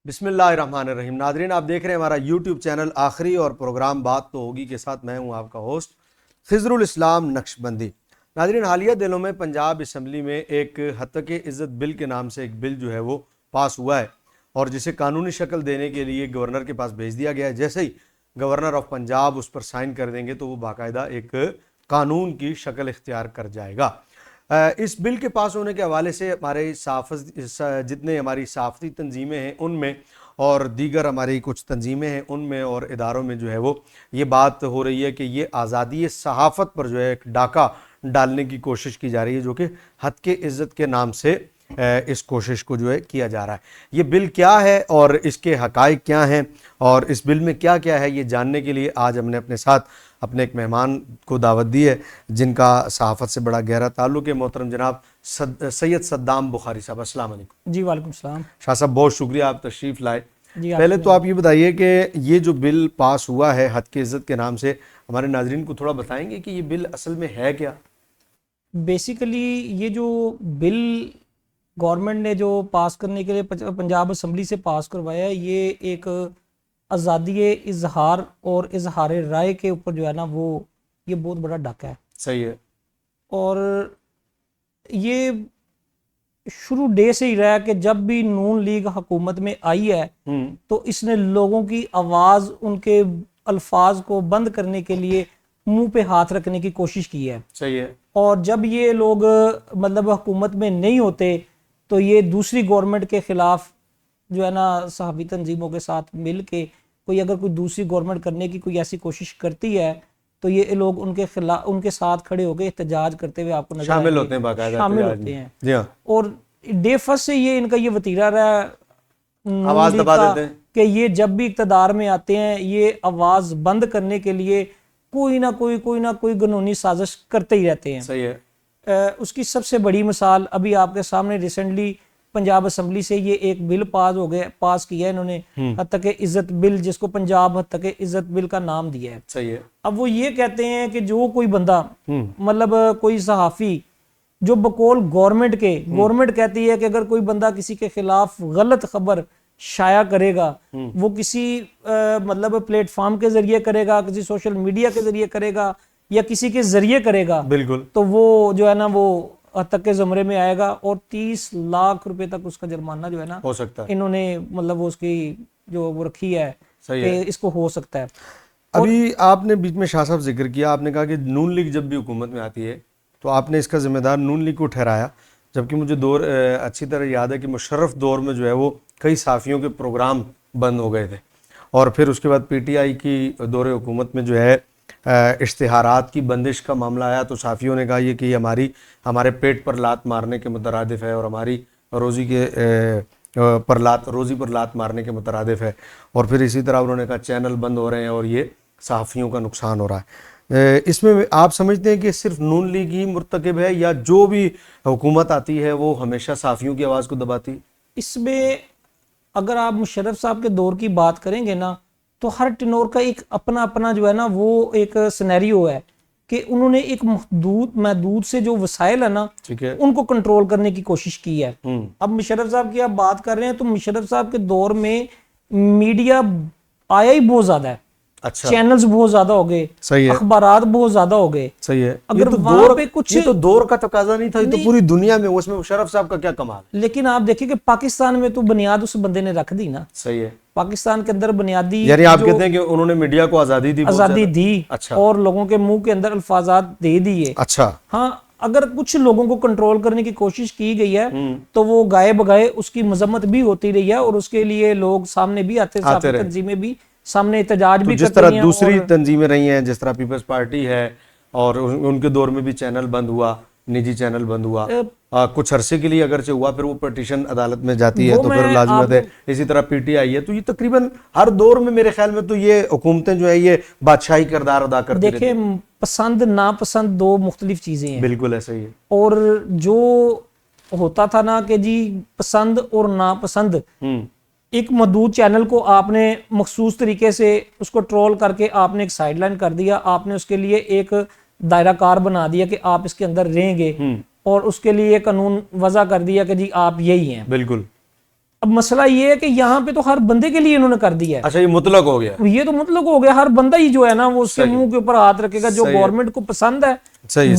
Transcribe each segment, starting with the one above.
بسم اللہ الرحمن الرحیم۔ ناظرین، آپ دیکھ رہے ہیں ہمارا یوٹیوب چینل آخری اور پروگرام بات تو ہوگی کے ساتھ میں ہوں آپ کا ہوسٹ خضر الاسلام نقشبندی۔ ناظرین، حالیہ دنوں میں پنجاب اسمبلی میں ایک حتک عزت بل کے نام سے ایک بل جو ہے وہ پاس ہوا ہے اور جسے قانونی شکل دینے کے لیے گورنر کے پاس بھیج دیا گیا ہے۔ جیسے ہی گورنر آف پنجاب اس پر سائن کر دیں گے تو وہ باقاعدہ ایک قانون کی شکل اختیار کر جائے گا۔ اس بل کے پاس ہونے کے حوالے سے ہمارے جتنے ہماری صحافتی تنظیمیں ہیں ان میں اور دیگر ہماری کچھ تنظیمیں ہیں ان میں اور اداروں میں جو ہے وہ یہ بات ہو رہی ہے کہ یہ آزادی صحافت پر جو ہے ایک ڈاکہ ڈالنے کی کوشش کی جا رہی ہے، جو کہ حتک عزت کے نام سے اس کوشش کو جو ہے کیا جا رہا ہے۔ یہ بل کیا ہے اور اس کے حقائق کیا ہیں اور اس بل میں کیا کیا ہے، یہ جاننے کے لیے آج ہم نے اپنے ساتھ اپنے ایک مہمان کو دعوت دی ہے جن کا صحافت سے بڑا گہرا تعلق ہے، محترم جناب سید صدام بخاری صاحب۔ السلام علیکم۔ جی وعلیکم السلام۔ شاہ صاحب بہت شکریہ، آپ تشریف لائے۔ جی پہلے تو آپ یہ بتائیے کہ یہ جو بل پاس ہوا ہے حتک عزت کے نام سے، ہمارے ناظرین کو تھوڑا بتائیں گے کہ یہ بل اصل میں ہے کیا؟ بیسیکلی یہ جو بل گورنمنٹ نے جو پاس کرنے کے لیے پنجاب اسمبلی سے پاس کروایا ہے، یہ ایک آزادی اظہار اور اظہار رائے کے اوپر جو ہے نا وہ یہ بہت بڑا ڈاکہ ہے۔ صحیح ہے۔ اور یہ شروع ڈے سے ہی رہا کہ جب بھی نون لیگ حکومت میں آئی ہے تو اس نے لوگوں کی آواز، ان کے الفاظ کو بند کرنے کے لیے منہ پہ ہاتھ رکھنے کی کوشش کی ہے۔ صحیح ہے۔ اور جب یہ لوگ مطلب حکومت میں نہیں ہوتے تو یہ دوسری گورنمنٹ کے خلاف جو ہے نا صحافی تنظیموں کے ساتھ مل کے کوئی اگر کوئی دوسری گورنمنٹ کرنے کی کوئی ایسی کوشش کرتی ہے تو یہ لوگ ان کے خلاف ان کے ساتھ کھڑے ہو کے احتجاج کرتے ہوئے آپ کو نظر شامل ہوتے ہیں، باقاعدہ شامل ہوتے ہیں۔ جی ہاں۔ اور ڈے فرسٹ سے یہ ان کا یہ وتیرہ رہا ہے آواز دبا دیتے ہیں کہ یہ جب بھی اقتدار میں آتے ہیں یہ آواز بند کرنے کے لیے کوئی نہ کوئی قانونی سازش کرتے ہی رہتے ہیں۔ صحیح ہے۔ اس کی سب سے بڑی مثال ابھی آپ کے سامنے ریسنٹلی پنجاب اسمبلی سے یہ ایک بل پاس کیا ہے انہوں نے، حتک عزت بل، جس کو پنجاب حتک عزت بل کا نام دیا ہے۔ صحیح ہے۔ اب وہ یہ کہتے ہیں کہ جو کوئی بندہ مطلب کوئی صحافی جو بقول گورنمنٹ کے گورنمنٹ کہتی ہے کہ اگر کوئی بندہ کسی کے خلاف غلط خبر شائع کرے گا، وہ کسی مطلب پلیٹ فارم کے ذریعے کرے گا، کسی سوشل میڈیا کے ذریعے کرے گا یا کسی کے ذریعے کرے گا، بالکل، تو وہ جو ہے نا وہ حتک کے زمرے میں آئے گا اور 30 لاکھ روپے تک اس کا جرمانہ جو ہے نا ہو سکتا ہے۔ انہوں نے مطلب وہ اس کی جو وہ رکھی ہے کہ اس کو ہو سکتا ہے۔ ابھی آپ نے بیچ میں شاہ صاحب ذکر کیا، آپ نے کہا کہ نون لیگ جب بھی حکومت میں آتی ہے تو آپ نے اس کا ذمہ دار نون لیگ کو ٹھہرایا، جبکہ مجھے دور اچھی طرح یاد ہے کہ مشرف دور میں جو ہے وہ کئی صحافیوں کے پروگرام بند ہو گئے تھے اور پھر اس کے بعد پی ٹی آئی کی دور حکومت میں جو ہے اشتہارات کی بندش کا معاملہ آیا تو صحافیوں نے کہا یہ کہ یہ ہمارے پیٹ پر لات مارنے کے مترادف ہے اور ہماری روزی پر لات مارنے کے مترادف ہے، اور پھر اسی طرح انہوں نے کہا چینل بند ہو رہے ہیں اور یہ صحافیوں کا نقصان ہو رہا ہے۔ اس میں آپ سمجھتے ہیں کہ صرف نون لیگ ہی مرتکب ہے یا جو بھی حکومت آتی ہے وہ ہمیشہ صحافیوں کی آواز کو دباتی؟ اس میں اگر آپ مشرف صاحب کے دور کی بات کریں گے نا تو ہر ٹنور کا ایک اپنا جو ہے نا وہ ایک سینیریو ہے کہ انہوں نے ایک محدود سے جو وسائل ہے نا ان کو کنٹرول کرنے کی کوشش کی ہے۔ اب مشرف صاحب کی آپ بات کر رہے ہیں تو مشرف صاحب کے دور میں میڈیا آیا ہی بہت زیادہ ہے، اچھا، چینلز بہت زیادہ ہو گئے، صحیح ہے، اخبارات بہت زیادہ ہو گئے۔ صحیح ہے۔ اگر وہاں پہ کچھ یہ تو دور کا تقاضا نہیں تھا، یہ تو پوری دنیا میں، اس میں مشرف صاحب کا کیا کمال ہے۔ لیکن آپ دیکھیں کہ پاکستان میں تو بنیاد اس بندے نے رکھ دی نا۔ صحیح ہے۔ پاکستان کے اندر بنیادی یعنی آپ کہتے ہیں کہ انہوں نے میڈیا کو آزادی دی اچھا، اور لوگوں کے منہ کے اندر الفاظات دے دیے۔ اچھا، ہاں، اگر کچھ لوگوں کو کنٹرول کرنے کی کوشش کی گئی ہے تو وہ گائے بگائے اس کی مذمت بھی ہوتی رہی ہے اور اس کے لیے لوگ سامنے بھی آتے ہیں، تنظیمیں بھی سامنے احتجاج بھی کرتی ہیں۔ جس طرح دوسری تنظیمیں رہی ہیں، جس طرح پیپلز پارٹی ہے اور ان کے دور میں بھی چینل بند ہوا، نجی چینل بند ہوا، کچھ عرصے کے لیے اگرچہ ہوا، پھر وہ پٹیشن عدالت میں جاتی ہے تو پھر لازمت ہے۔ اسی طرح پی ٹی آئی ہے، تو یہ تقریباً ہر دور میں میرے خیال میں تو یہ حکومتیں جو ہے یہ بادشاہی کردار ادا کرتی رہتی ہیں۔ دیکھیں، پسند ناپسند دو مختلف چیزیں ہیں، بالکل ایسا ہی ہے۔ اور جو ہوتا تھا نا کہ جی پسند اور ناپسند، ایک محدود چینل کو آپ نے مخصوص طریقے سے اس کو ٹرول کر کے آپ نے ایک سائیڈ لائن کر دیا، آپ نے اس کے لیے ایک دائرہ کار بنا دیا کہ آپ اس کے اندر رہیں گے اور اس کے لیے قانون وضع کر دیا کہ جی آپ یہی ہیں۔ بالکل۔ اب مسئلہ یہ ہے کہ یہاں پہ تو ہر بندے کے لیے انہوں نے کر دیا ہے. اچھا یہ مطلق ہو گیا, یہ تو مطلب ہو گیا, ہر بندہ ہی جو ہے نا وہ اس کے منہ کے اوپر ہاتھ رکھے گا. جو گورنمنٹ کو پسند ہے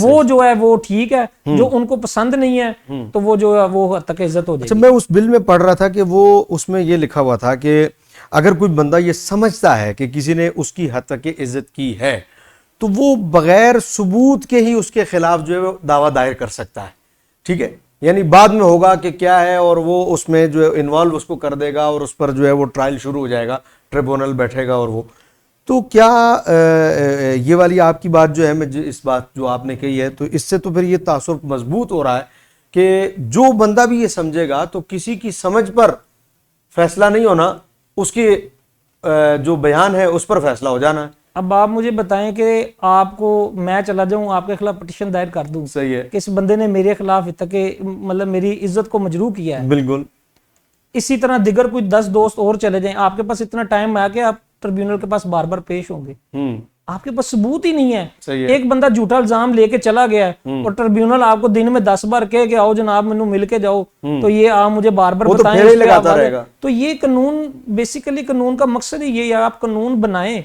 وہ جو ہے وہ ٹھیک ہے, جو ان کو پسند نہیں ہے تو وہ جو ہے وہ حد تک عزت ہو جائے گی. میں اس بل میں پڑھ رہا تھا کہ وہ اس میں یہ لکھا ہوا تھا کہ اگر کوئی بندہ یہ سمجھتا ہے کہ کسی نے اس کی حد تک عزت کی ہے تو وہ بغیر ثبوت کے ہی اس کے خلاف جو ہے وہ دعویٰ دائر کر سکتا ہے. ٹھیک ہے, یعنی بعد میں ہوگا کہ کیا ہے اور وہ اس میں جو ہے انوالو اس کو کر دے گا اور اس پر جو ہے وہ ٹرائل شروع ہو جائے گا, ٹریبونل بیٹھے گا. اور وہ تو کیا یہ والی آپ کی بات جو ہے, میں اس بات جو آپ نے کہی ہے تو اس سے تو پھر یہ تعصب مضبوط ہو رہا ہے کہ جو بندہ بھی یہ سمجھے گا تو کسی کی سمجھ پر فیصلہ نہیں ہونا, اس کے جو بیان ہے اس پر فیصلہ ہو جانا ہے. اب آپ مجھے بتائیں کہ آپ کو میں چلا جاؤں آپ کے خلاف پٹیشن دائر کر دوں, صحیح ہے, کہ اس بندے نے میرے خلاف تک مطلب میری عزت کو مجروح کیا ہے. بالکل. اسی طرح دیگر کوئی 10 دوست اور چلے جائیں, آپ کے پاس اتنا ٹائم آیا کہ آپ ٹریبیونل کے پاس بار بار پیش ہوں گے, آپ کے پاس ثبوت ہی نہیں ہے. ایک بندہ جھوٹا الزام لے کے چلا گیا اور ٹریبیونل آپ کو دن میں 10 بار کہے کہ آؤ جناب مینوں مل کے جاؤ, تو یہ آپ مجھے بار بار بتائیں. تو یہ قانون بیسیکلی قانون کا مقصد ہی یہ ہے, آپ قانون بنائیں,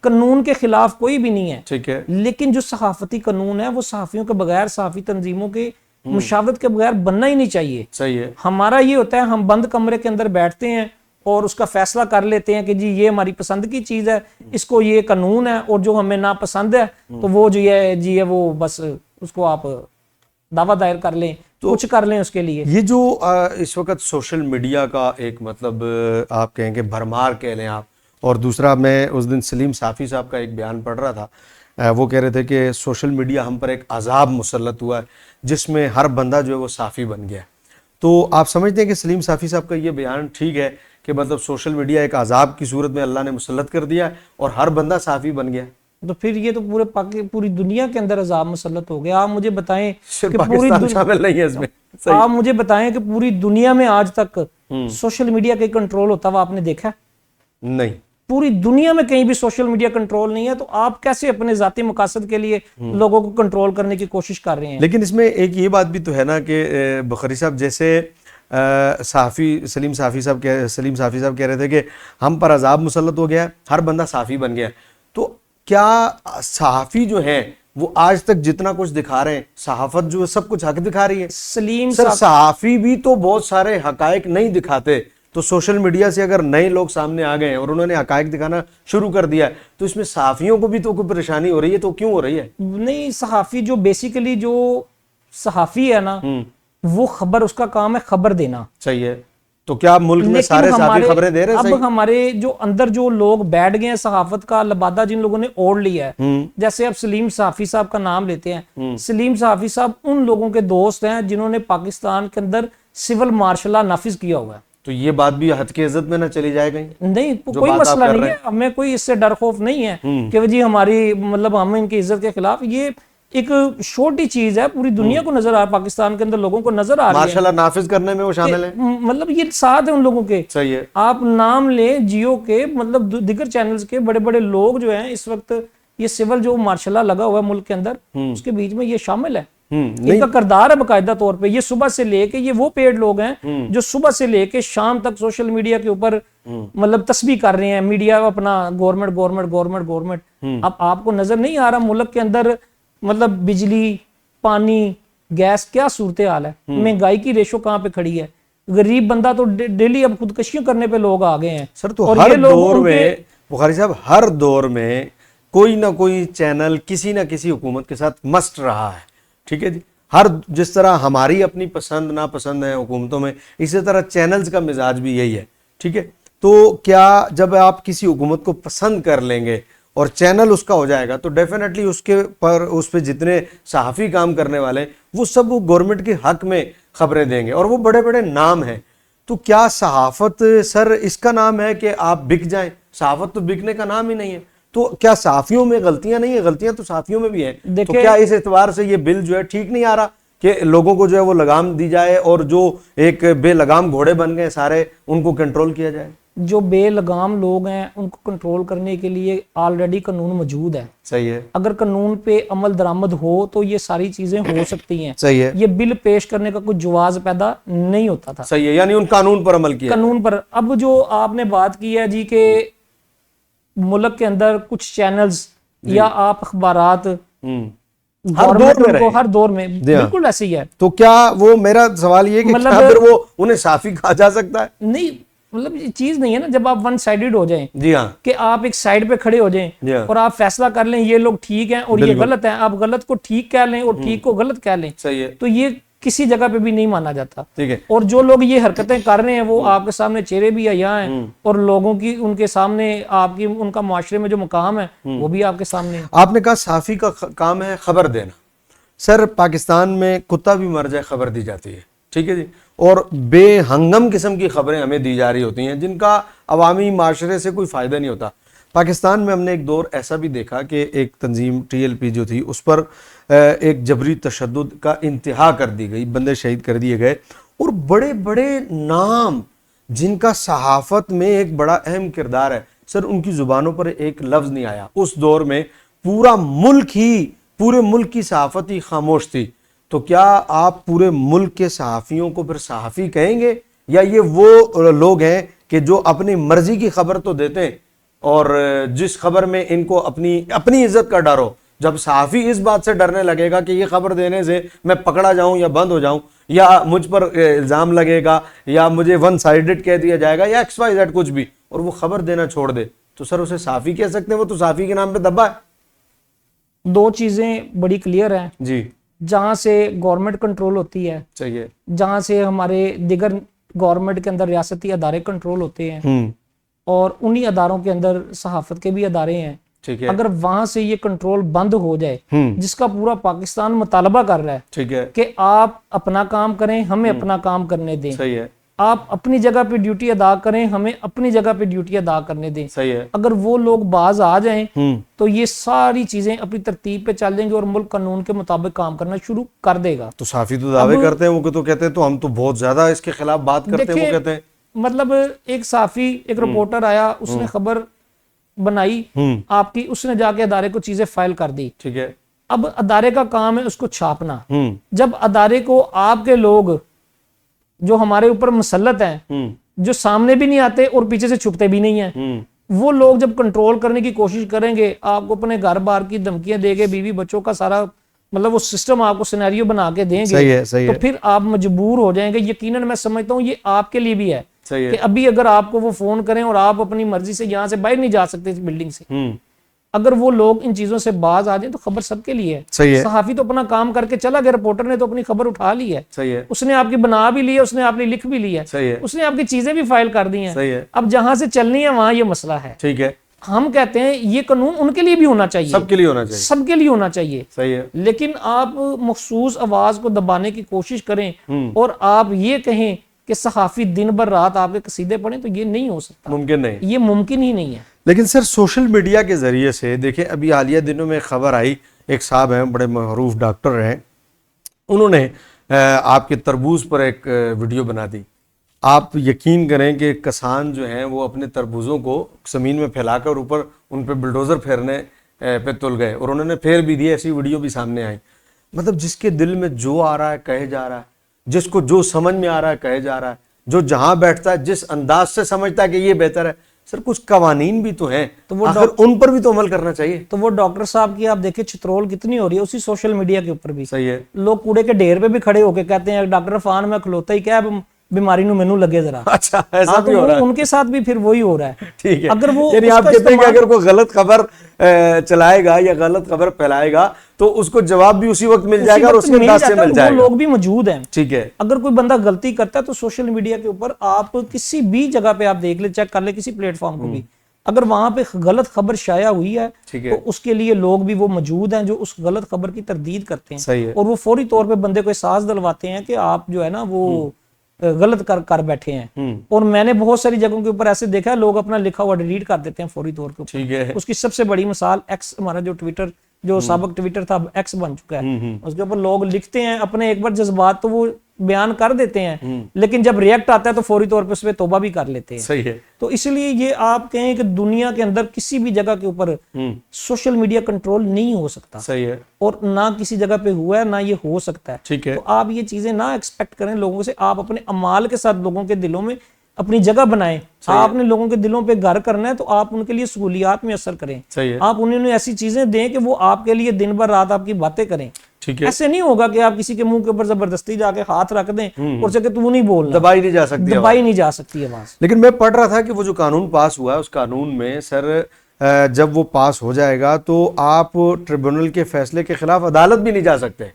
قانون کے خلاف کوئی بھی نہیں ہے. ٹھیک ہے, لیکن جو صحافتی قانون ہے وہ صحافیوں کے بغیر, صحافی تنظیموں کے مشاورت کے بغیر بننا ہی نہیں چاہیے. صحیح ہے. ہمارا یہ ہوتا ہے ہم بند کمرے کے اندر بیٹھتے ہیں اور اس کا فیصلہ کر لیتے ہیں کہ جی یہ ہماری پسند کی چیز ہے, اس کو یہ قانون ہے, اور جو ہمیں ناپسند ہے تو وہ جو ہے جی ہے وہ بس اس کو آپ دعویٰ دائر کر لیں, کچھ کر لیں اس کے لیے. یہ جو اس وقت سوشل میڈیا کا ایک مطلب آپ کہیں کہ بھرمار کہہ لیں آپ, اور دوسرا میں اس دن سلیم صافی صاحب کا ایک بیان پڑھ رہا تھا, وہ کہہ رہے تھے کہ سوشل میڈیا ہم پر ایک عذاب مسلط ہوا ہے جس میں ہر بندہ جو ہے وہ صافی بن گیا. تو آپ سمجھتے ہیں کہ سلیم صافی صاحب کا یہ بیان ٹھیک ہے کہ مطلب سوشل میڈیا ایک عذاب کی صورت میں اللہ نے مسلط کر دیا اور ہر بندہ صافی بن گیا؟ تو پھر یہ تو پوری دنیا کے اندر عذاب مسلط ہو گیا. آپ مجھے بتائیں کہ پاکستان شامل نہیں ہے اس میں, آپ مجھے بتائیں کہ پوری دنیا میں آج تک سوشل میڈیا کا کنٹرول ہوتا ہوا آپ نے دیکھا؟ نہیں, پوری دنیا میں کہیں بھی سوشل میڈیا کنٹرول نہیں ہے, تو آپ کیسے اپنے ذاتی مقاصد کے لیے لوگوں کو کنٹرول کرنے کی کوشش کر رہے ہیں؟ لیکن اس میں ایک یہ بات بھی تو ہے نا کہ بخاری صاحب جیسے سلیم صافی صاحب کہہ رہے تھے کہ ہم پر عذاب مسلط ہو گیا, ہر بندہ صحافی بن گیا, تو کیا صحافی جو ہیں وہ آج تک جتنا کچھ دکھا رہے ہیں, صحافت جو ہے سب کچھ حق دکھا رہی ہے؟ سلیم صحافی بھی تو بہت سارے حقائق نہیں دکھاتے. تو سوشل میڈیا سے اگر نئے لوگ سامنے آ گئے ہیں اور انہوں نے حقائق دکھانا شروع کر دیا ہے تو اس میں صحافیوں کو بھی تو کوئی پریشانی ہو رہی ہے, تو کیوں ہو رہی ہے؟ نہیں, صحافی جو بیسیکلی جو صحافی ہے نا وہ خبر, اس کا کام ہے خبر دینا. صحیح ہے. تو کیا ملک میں سارے صحافی خبریں دے رہے ہیں؟ اب ہمارے جو اندر جو لوگ بیٹھ گئے ہیں, صحافت کا لبادہ جن لوگوں نے اوڑھ لیا ہے, جیسے اب سلیم صافی صاحب کا نام لیتے ہیں, سلیم صافی صاحب ان لوگوں کے دوست ہیں جنہوں نے پاکستان کے اندر سول مارشل لا نافذ کیا ہوا ہے. تو یہ بات بھی حد کی عزت میں نہ چلی جائے گئی؟ نہیں, کوئی مسئلہ نہیں ہے, ہمیں کوئی اس سے ڈر خوف نہیں ہے کہ جی ہماری مطلب ہم ان کی عزت کے خلاف. یہ ایک چھوٹی چیز ہے, پوری دنیا کو نظر آ رہا ہے, پاکستان کے اندر لوگوں کو نظر آ رہی ہے, ماشاءاللہ نافذ کرنے میں وہ شامل ہیں. مطلب یہ ساتھ ہیں ان لوگوں کے. صحیح ہے. آپ نام لیں جیو کے, مطلب دیگر چینلز کے بڑے بڑے لوگ جو ہیں اس وقت یہ سول جو مارشل لا لگا ہوا ہے ملک کے اندر, اس کے بیچ میں یہ شامل ہے. ان کا کردار ہے باقاعدہ طور پہ. یہ صبح سے لے کے, یہ وہ پیڈ لوگ ہیں جو صبح سے لے کے شام تک سوشل میڈیا کے اوپر مطلب تسبیح کر رہے ہیں, میڈیا اپنا گورنمنٹ. اب آپ کو نظر نہیں آ رہا ملک کے اندر مطلب بجلی, پانی, گیس کیا صورتحال ہے, مہنگائی کی ریشو کہاں پہ کھڑی ہے, غریب بندہ تو ڈیلی اب خودکشیاں کرنے پہ لوگ آ گئے ہیں. سر تو ہر دور میں بخاری صاحب, ہر دور میں کوئی نہ کوئی چینل کسی نہ کسی حکومت کے ساتھ مسٹ رہا ہے. ٹھیک ہے جی, ہر جس طرح ہماری اپنی پسند ناپسند ہے حکومتوں میں, اسی طرح چینلز کا مزاج بھی یہی ہے. ٹھیک ہے, تو کیا جب آپ کسی حکومت کو پسند کر لیں گے اور چینل اس کا ہو جائے گا تو ڈیفینیٹلی اس پہ جتنے صحافی کام کرنے والے وہ سب گورنمنٹ کے حق میں خبریں دیں گے, اور وہ بڑے بڑے نام ہیں. تو کیا صحافت سر اس کا نام ہے کہ آپ بک جائیں؟ صحافت تو بکنے کا نام ہی نہیں ہے. تو کیا صحافیوں میں غلطیاں نہیں ہیں؟ غلطیاں تو صحافیوں میں بھی ہیں. تو کیا اس اعتبار سے یہ بل جو ہے ٹھیک نہیں آ رہا کہ لوگوں کو جو ہے وہ لگام دی جائے اور جو ایک بے لگام گھوڑے بن گئے سارے ان کو کنٹرول کیا جائے؟ جو بے لگام لوگ ہیں ان کو کنٹرول کرنے کے لیے آلریڈی قانون موجود ہے. صحیح ہے. اگر قانون پہ عمل درآمد ہو تو یہ ساری چیزیں ہو سکتی ہیں. صحیح ہے. یہ بل پیش کرنے کا کوئی جواز پیدا نہیں ہوتا تھا. صحیح ہے. یعنی ان قانون پر عمل کیا, قانون پر. اب جو آپ نے بات کی ہے جی کہ ملک کے اندر کچھ چینلز یا آپ اخبارات گورنمنٹ کو ہر دور میں بالکل ایسے ہی ہے. تو کیا وہ میرا سوال یہ کہ کیا پھر وہ انہیں صحافی کہا جا سکتا ہے؟ نہیں, مطلب یہ چیز نہیں ہے نا جب آپ ون سائیڈڈ ہو جائیں. جی ہاں. کہ آپ ایک سائیڈ پہ کھڑے ہو جائیں اور آپ فیصلہ کر لیں یہ لوگ ٹھیک ہیں اور یہ غلط ہیں, آپ غلط کو ٹھیک کہہ لیں اور ٹھیک کو غلط کہہ لیں. صحیح ہے. تو یہ کسی جگہ پہ بھی نہیں مانا جاتا. ٹھیک ہے. اور جو لوگ یہ حرکتیں کر رہے ہیں وہ آپ کے سامنے چہرے بھی یہاں ہیں اور لوگوں کی ان کے سامنے آپ کی ان کا معاشرے میں جو مقام ہے وہ بھی آپ کے سامنے ہے. آپ نے کہا صحافی کا کام ہے خبر دینا. سر پاکستان میں کتا بھی مر جائے خبر دی جاتی ہے, ٹھیک ہے جی, اور بے ہنگم قسم کی خبریں ہمیں دی جا رہی ہوتی ہیں جن کا عوامی معاشرے سے کوئی فائدہ نہیں ہوتا. پاکستان میں ہم نے ایک دور ایسا بھی دیکھا کہ ایک تنظیم TLP جو تھی اس پر ایک جبری تشدد کا انتہا کر دی گئی, بندے شہید کر دیے گئے, اور بڑے بڑے نام جن کا صحافت میں ایک بڑا اہم کردار ہے سر ان کی زبانوں پر ایک لفظ نہیں آیا. اس دور میں پورے ملک کی صحافت ہی خاموش تھی. تو کیا آپ پورے ملک کے صحافیوں کو پھر صحافی کہیں گے, یا یہ وہ لوگ ہیں کہ جو اپنی مرضی کی خبر تو دیتے ہیں اور جس خبر میں ان کو اپنی عزت کا ڈر ہو, جب صحافی اس بات سے ڈرنے لگے گا کہ یہ خبر دینے سے میں پکڑا جاؤں یا بند ہو جاؤں یا مجھ پر الزام لگے گا یا مجھے ون سائیڈڈ کہہ دیا جائے گا یا XYZ کچھ بھی, اور وہ خبر دینا چھوڑ دے, تو سر اسے صحافی کہہ سکتے ہیں؟ وہ تو صحافی کے نام پہ دبا ہے. دو چیزیں بڑی کلیئر ہیں جی. جہاں سے گورنمنٹ کنٹرول ہوتی ہے, چاہیے جہاں سے ہمارے دیگر گورنمنٹ کے اندر ریاستی ادارے کنٹرول ہوتے ہیں اور انہی اداروں کے اندر صحافت کے بھی ادارے ہیں. اگر وہاں سے یہ کنٹرول بند ہو جائے, جس کا پورا پاکستان مطالبہ کر رہا ہے کہ آپ اپنا کام کریں, ہمیں اپنا کام کرنے دیں, آپ اپنی جگہ پہ ڈیوٹی ادا کریں, ہمیں اپنی جگہ پہ ڈیوٹی ادا کرنے دیں. اگر وہ لوگ باز آ جائیں تو یہ ساری چیزیں اپنی ترتیب پہ چل دیں گے اور ملک قانون کے مطابق کام کرنا شروع کر دے گا. تو صحافی تو دعوے کرتے ہیں, وہ تو کہتے ہیں تو ہم تو بہت زیادہ اس کے خلاف بات کرتے ہیں, وہ کہتے ہیں مطلب ایک صحافی ایک رپورٹر آیا, اس نے خبر بنائی آپ کی, اس نے جا کے ادارے کو چیزیں فائل کر دی. ٹھیک ہے. اب ادارے کا کام ہے اس کو چھاپنا. جب ادارے کو آپ کے لوگ جو ہمارے اوپر مسلط ہیں, جو سامنے بھی نہیں آتے اور پیچھے سے چھپتے بھی نہیں ہیں, وہ لوگ جب کنٹرول کرنے کی کوشش کریں گے, آپ کو اپنے گھر بار کی دھمکیاں دے گے, بیوی بچوں کا سارا مطلب وہ سسٹم آپ کو سینیریو بنا کے دیں گے, تو پھر آپ مجبور ہو جائیں گے. یقیناً میں سمجھتا ہوں یہ آپ کے لیے بھی ہے کہ ابھی اگر آپ کو وہ فون کریں اور آپ اپنی مرضی سے یہاں سے باہر نہیں جا سکتے اس بلڈنگ سے, اگر وہ لوگ ان چیزوں سے باز آ جائیں تو خبر سب کے لیے ہے. صحافی تو اپنا کام کر کے چلا گیا, رپورٹر نے تو اپنی خبر اٹھا لی ہے, اس نے آپ کی بنا بھی لی ہے, اس نے آپ نے لکھ بھی لی ہے, اس نے آپ کی چیزیں بھی فائل کر دی ہیں. اب جہاں سے چلنی ہے وہاں یہ مسئلہ ہے. ٹھیک ہے. ہم کہتے ہیں یہ قانون ان کے لیے بھی ہونا چاہیے, سب کے لیے ہونا چاہیے, سب کے لیے ہونا چاہیے. صحیح ہے. لیکن آپ مخصوص آواز کو دبانے کی کوشش کریں اور آپ یہ کہیں کہ صحافی دن بھر رات آپ کے قصیدے پڑھیں, تو یہ نہیں ہو سکتا, ممکن نہیں, یہ ممکن ہی نہیں ہے. لیکن سر سوشل میڈیا کے ذریعے سے دیکھیں, ابھی حالیہ دنوں میں خبر آئی, ایک صاحب ہیں بڑے معروف ڈاکٹر ہیں, انہوں نے آپ کے تربوز پر ایک ویڈیو بنا دی. آپ یقین کریں کہ کسان جو ہیں وہ اپنے تربوزوں کو زمین میں پھیلا کر اوپر ان پہ بلڈوزر پھیرنے پہ تل گئے, اور انہوں نے پھیر بھی دیے, ایسی ویڈیو بھی سامنے آئی. مطلب جس کے دل میں جو آ رہا ہے کہے جا رہا ہے, جس کو جو سمجھ میں آ رہا ہے کہے جا رہا ہے, جو جہاں بیٹھتا ہے جس انداز سے سمجھتا ہے کہ یہ بہتر ہے. سر کچھ قوانین بھی تو ہیں, تو وہ آخر ان پر بھی تو عمل کرنا چاہیے. تو وہ ڈاکٹر صاحب کی آپ دیکھیں چترول کتنی ہو رہی ہے اسی سوشل میڈیا کے اوپر بھی. صحیح ہے. لوگ کوڑے کے ڈھیر پہ بھی کھڑے ہو کے کہتے ہیں ڈاکٹر عرفان میں کھلوتا ہی کیا بیماری نو مینو لگے ذرا. اچھا ایسا بھی ہو رہا ہے, ان کے ساتھ بھی پھر وہی ہو رہا ہے. ٹھیک ہے. اگر وہ یعنی آپ کہتے ہیں کہ اگر کوئی غلط خبر چلائے گا یا غلط خبر پھیلائے گا تو اس کو جواب بھی اسی وقت مل جائے گا اور اس کے انداز سے مل جائے گا. وہ لوگ بھی موجود ہیں. ٹھیک ہے. اگر کوئی بندہ غلطی کرتا ہے تو سوشل میڈیا کے اوپر آپ کسی بھی جگہ پہ آپ دیکھ لیں, چیک کر لیں کسی پلیٹ فارم کو بھی, اگر وہاں پہ غلط خبر شائع ہوئی ہے تو اس کے لیے لوگ بھی وہ موجود ہیں جو اس غلط خبر کی تردید کرتے ہیں, اور وہ فوری طور پہ بندے کو احساس دلواتے ہیں کہ آپ جو ہے نا وہ غلط کر بیٹھے ہیں. اور میں نے بہت ساری جگہوں کے اوپر ایسے دیکھا ہے لوگ اپنا لکھا ہوا ڈیلیٹ کر دیتے ہیں فوری طور پہ. اس کی سب سے بڑی مثال ایکس, ہمارا جو ٹویٹر جو سابق ٹویٹر تھا اب ایکس بن چکا ہے, اس کے اوپر لوگ لکھتے ہیں اپنے ایک بار جذبات, تو وہ بیان کر دیتے ہیں لیکن جب ریئیکٹ آتا ہے تو فوری طور پہ اس پہ توبہ بھی کر لیتے ہیں. صحیح ہے. تو اس لیے یہ آپ کہیں کہ دنیا کے اندر کسی بھی جگہ کے اوپر سوشل میڈیا کنٹرول نہیں ہو سکتا. صحیح ہے. اور نہ کسی جگہ پہ ہوا ہے نہ یہ ہو سکتا ہے. ٹھیک ہے. تو آپ یہ چیزیں نہ ایکسپیکٹ کریں لوگوں سے, آپ اپنے اعمال کے ساتھ لوگوں کے دلوں میں اپنی جگہ بنائیں. آپ نے لوگوں کے دلوں پہ گھر کرنا ہے تو آپ ان کے لیے سہولیات میں اثر کریں. آپ انہیں ایسی چیزیں دیں کہ وہ آپ کے لیے دن بھر رات آپ کی باتیں کریں. ایسے نہیں ہوگا کہ آپ کسی کے منہ کے اوپر زبردستی جا کے ہاتھ رکھ دیں اور سے کہ تو نہیں بولنا, دبائی نہیں جا سکتی, دبائی نہیں جا سکتی آواز. لیکن میں پڑھ رہا تھا کہ وہ جو قانون پاس ہوا ہے اس قانون میں سر جب وہ پاس ہو جائے گا تو آپ ٹریبونل کے فیصلے کے خلاف عدالت بھی نہیں جا سکتے.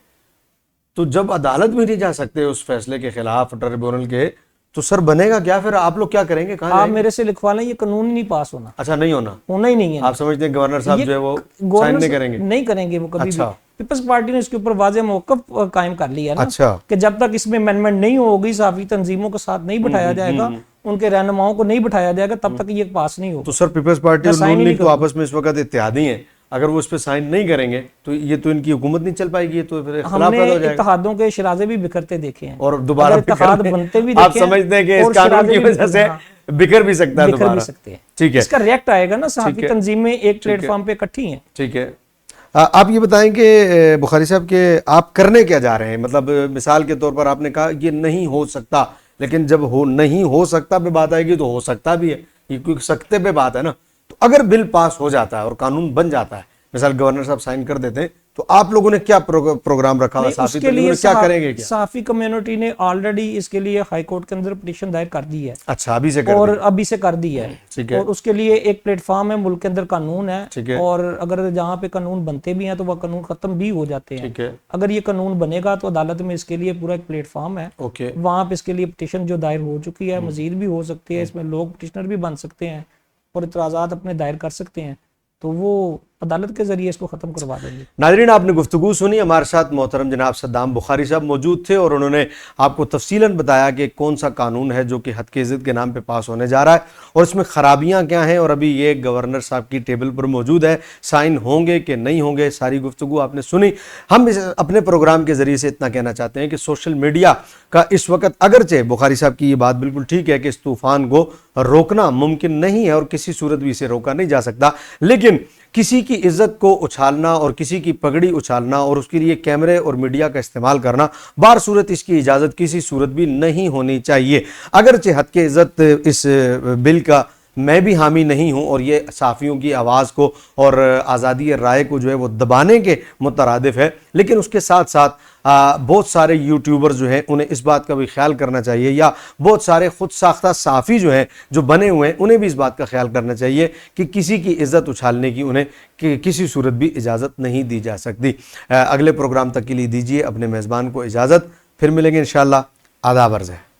تو جب عدالت بھی نہیں جا سکتے اس فیصلے کے خلاف ٹریبونل کے, تو سر بنے گا کیا پھر؟ آپ لوگ کیا کریں گے؟ آپ میرے سے لکھوا لیں, یہ قانون ہی نہیں پاس ہونا. اچھا, نہیں ہونا ہی نہیں ہے. آپ سمجھتے ہیں گورنر صاحب جو ہے وہ سائن نہیں کریں گے؟ نہیں کریں گے وہ کبھی بھی. پیپلز پارٹی نے اس کے اوپر واضح موقف قائم کر لیا ہے نا کہ جب تک اس میں امینڈمنٹ نہیں ہوگی, صحافی تنظیموں کے ساتھ نہیں بٹھایا جائے گا, ان کے رہنماؤں کو نہیں بٹھایا جائے گا, تب تک یہ پاس نہیں ہوگا. تو سر پیپلز پارٹی اور نون لیگ تو آپس میں اس وقت اتحادی ہیں, اگر وہ اس پہ سائن نہیں کریں گے تو یہ تو ان کی حکومت نہیں چل پائے گی, تو پھر ہم نے اتحادوں کے شرازے بھی بکھرتے دیکھے ہیں اور دوبارہ اتحاد بنتے بھی دیکھے ہیں. آپ سمجھتے ہیں کہ اس قانون کی وجہ سے بکھر بھی سکتا ہے دوبارہ؟ ٹھیک ہے, اس کا ریئیکٹ آئے گا نا, صحافی تنظیمیں ایک پلیٹ فارم پہ اکٹھی ہیں. ٹھیک ہے. آپ یہ بتائیں کہ بخاری صاحب کہ آپ کرنے کیا جا رہے ہیں؟ مطلب مثال کے طور پر آپ نے کہا یہ نہیں ہو سکتا, لیکن جب نہیں ہو سکتا پہ بات آئے گی تو ہو سکتا بھی ہے, یہ کیونکہ سکتے پہ بات ہے نا. تو اگر بل پاس ہو جاتا ہے اور قانون بن جاتا ہے, مثال گورنر صاحب سائن کر دیتے ہیں, تو آپ لوگوں نے کیا پروگرام رکھا ہوا؟ صحافی کیا کریں گے؟ صحافی کمیونٹی نے آلریڈی اس کے لیے ہائی کورٹ کے اندر پٹیشن دائر کر دی ہے. اچھا, ابھی سے کر دی؟ اور ابھی سے کر دی ہے. اور اس کے لیے ایک پلیٹ فارم ہے, ملک کے اندر قانون ہے, اور اگر جہاں پہ قانون بنتے بھی ہیں تو وہ قانون ختم بھی ہو جاتے ہیں. اگر یہ قانون بنے گا تو عدالت میں اس کے لیے پورا ایک پلیٹ فارم ہے, وہاں پہ اس کے لیے پٹیشن جو دائر ہو چکی ہے, مزید بھی ہو سکتی ہے, اس میں لوگ پٹیشنر بھی بن سکتے ہیں اور اعتراضات اپنے دائر کر سکتے ہیں, تو وہ عدالت کے ذریعے اس کو ختم کروا دیں گے. ناظرین, آپ نے گفتگو سنی. ہمارے ساتھ محترم جناب صدام بخاری صاحب موجود تھے اور انہوں نے آپ کو تفصیلاً بتایا کہ کون سا قانون ہے جو کہ حد کی عزت کے نام پہ پاس ہونے جا رہا ہے اور اس میں خرابیاں کیا ہیں, اور ابھی یہ گورنر صاحب کی ٹیبل پر موجود ہے, سائن ہوں گے کہ نہیں ہوں گے, ساری گفتگو آپ نے سنی. ہم اپنے پروگرام کے ذریعے سے اتنا کہنا چاہتے ہیں کہ سوشل میڈیا کا اس وقت, اگرچہ بخاری صاحب کی یہ بات بالکل ٹھیک ہے کہ اس طوفان کو روکنا ممکن نہیں ہے اور کسی صورت بھی اسے روکا نہیں جا سکتا, لیکن کسی کی عزت کو اچھالنا اور کسی کی پگڑی اچھالنا اور اس کے لیے کیمرے اور میڈیا کا استعمال کرنا, بار صورت اس کی اجازت کسی صورت بھی نہیں ہونی چاہیے. اگرچہ حد کی عزت اس بل کا میں بھی حامی نہیں ہوں اور یہ صحافیوں کی آواز کو اور آزادی رائے کو جو ہے وہ دبانے کے مترادف ہے, لیکن اس کے ساتھ ساتھ بہت سارے یوٹیوبر جو ہیں انہیں اس بات کا بھی خیال کرنا چاہیے, یا بہت سارے خود ساختہ صحافی جو ہیں جو بنے ہوئے ہیں انہیں بھی اس بات کا خیال کرنا چاہیے کہ کسی کی عزت اچھالنے کی انہیں کسی صورت بھی اجازت نہیں دی جا سکتی. اگلے پروگرام تک کے لیے دیجیے اپنے میزبان کو اجازت, پھر ملیں گے انشاءاللہ. آداب عرض ہے.